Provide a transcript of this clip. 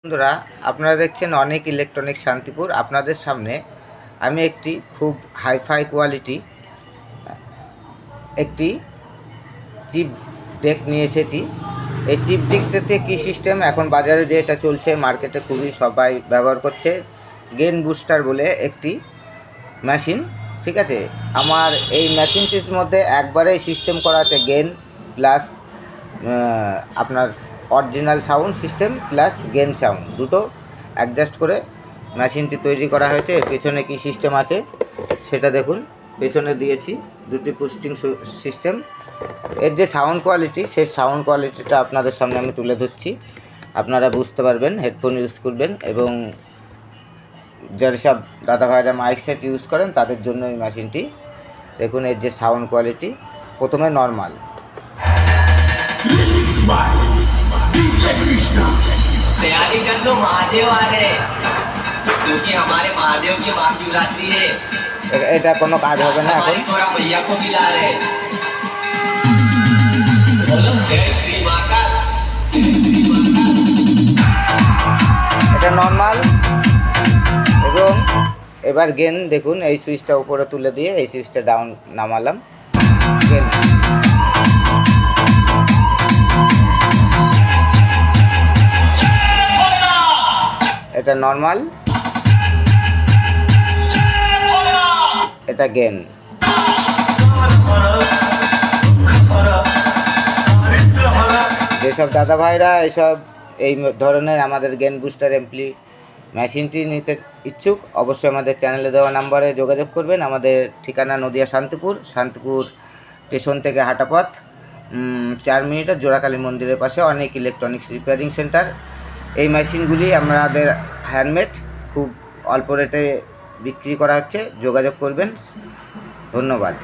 বন্ধুরা, আপনারা দেখছেন অনেক ইলেকট্রনিক শান্তিপুর। আপনাদের সামনে আমি একটি খুব হাইফাই কোয়ালিটি একটি চিপ ডেক নিয়ে এসেছি। এই চিপ ডেকটাতে কী সিস্টেম, এখন বাজারে যে এটা চলছে মার্কেটে খুবই সবাই ব্যবহার করছে, গেন বুস্টার বলে একটি মেশিন। ঠিক আছে, আমার এই মেশিনটির মধ্যে একবারে সিস্টেম করা আছে গেন প্লাস আপনার original sound system plus gain sound দুটো অ্যাডজাস্ট করে মেশিনটি তৈরি করা হয়েছে। এর পেছনে কী সিস্টেম আছে সেটা দেখুন, পেছনে দিয়েছি দুটি পুস্টিং সিস্টেম। এর যে সাউন্ড কোয়ালিটি, সেই সাউন্ড কোয়ালিটিটা আপনাদের সামনে আমি তুলে ধরছি, আপনারা বুঝতে পারবেন। হেডফোন ইউজ করবেন এবং যেসব দাদা ভাইরা মাইক সেট ইউজ করেন তাদের জন্য এই মেশিনটি। দেখুন এর যে সাউন্ড কোয়ালিটি, প্রথমে নর্মাল। तैयारी कर लो, महादेव आ रहे क्योंकि हमारे महादेव की महाशिवरात्रि है। এটা কোনো काज হবে না এখন। हमारी भैया को भी ला रहे। बोलो जय श्री महाकाल। এটা নর্মাল। এবং এবার গেন দেখুন, এই সুইচটা উপরে তুলে দিয়ে এই সুইচটা ডাউন নামালাম, গেন। এটা নর্মাল, এটা গেন। যেসব দাদা ভাইরা এসব এই ধরনের আমাদের গেন বুস্টার অ্যাম্পলি মেশিনটি নিতে ইচ্ছুক, অবশ্যই আমাদের চ্যানেলে দেওয়া নাম্বারে যোগাযোগ করবেন। আমাদের ঠিকানা নদিয়া শান্তিপুর স্টেশন থেকে হাঁটাপথ 4 মিনিটের জোড়াকালী মন্দিরের পাশে অনেক ইলেকট্রনিক্স রিপেয়ারিং সেন্টার। এই মেশিনগুলি আমাদের হ্যান্ডমেড, খুব অল্প রেটে বিক্রি করা হচ্ছে, যোগাযোগ করবেন। ধন্যবাদ।